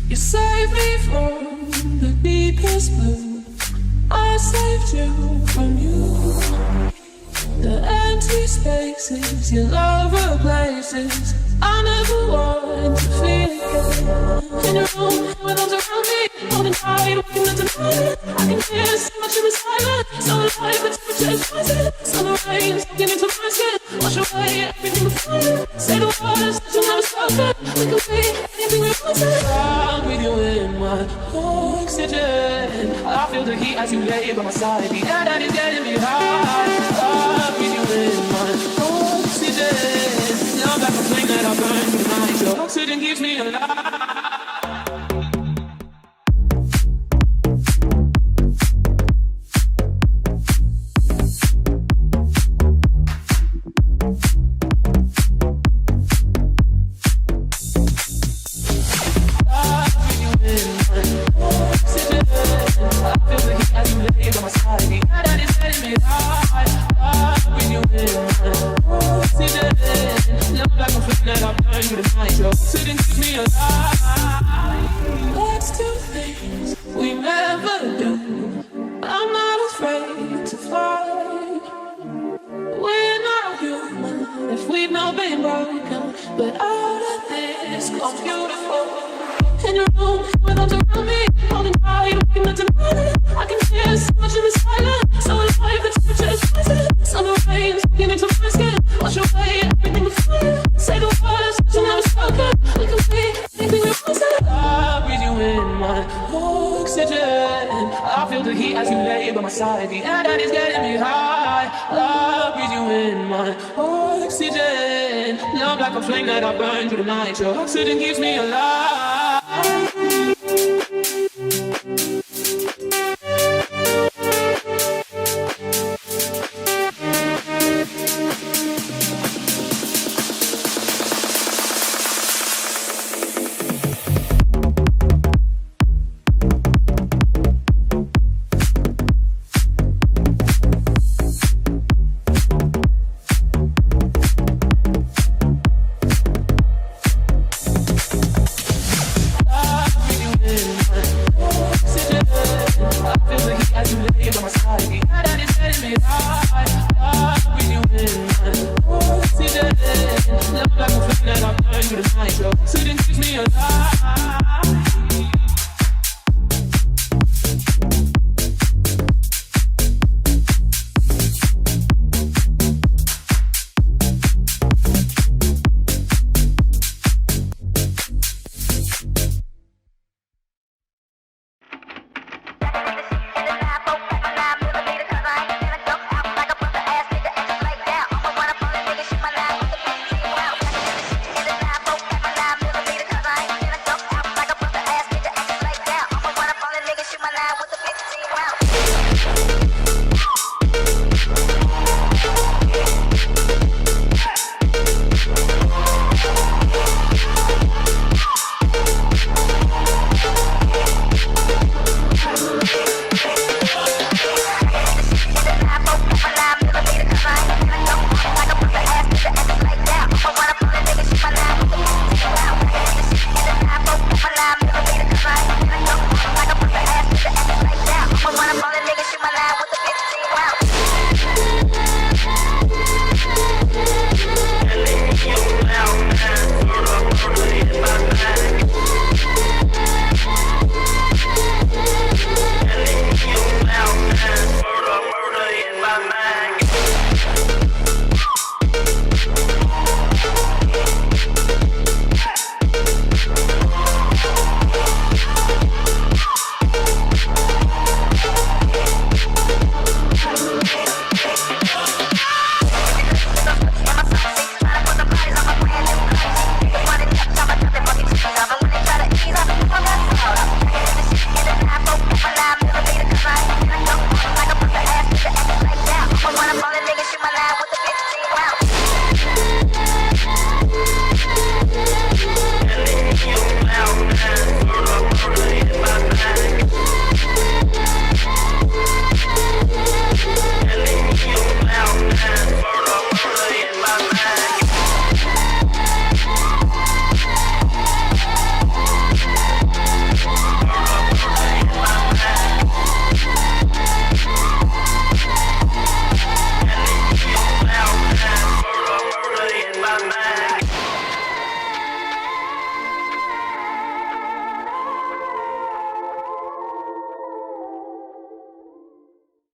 You saved me from the deepest blue. I saved you from you. The empty spaces your love replaces. I never want to feel again. In your room, with arms around me, holding tight, waking up tonight. I can hear so much in the silence. So alive, the temperature is rising. Summer rain soaking into my skin. Wash away everything before you. Say the words that you never spoken. We can be anything we want to. I'm with you in my oxygen. I feel the heat as you lay by my side. The air that is getting me high. I'm with you in my oxygen. Now I'm like a flame that I burn through the night. Your oxygen keeps me alive. Let's do things we never do. I'm not afraid to fly. We're not human if we've not been broken. But out of this comes beautiful. In your room, with arms around me, holding tight, waking up tonight. I can hear so much in the silence. So alive, the temperature is rising. Summer rain soaking into my skin. Wash away everything before you. Say the words that you never spoken. We can be anything we want to. I breathe you in my oxygen. I feel the heat as you lay by my side. The air that is getting me high. I breathe you in my oxygen. Love like a flame that I burn through the night. Your oxygen keeps me alive.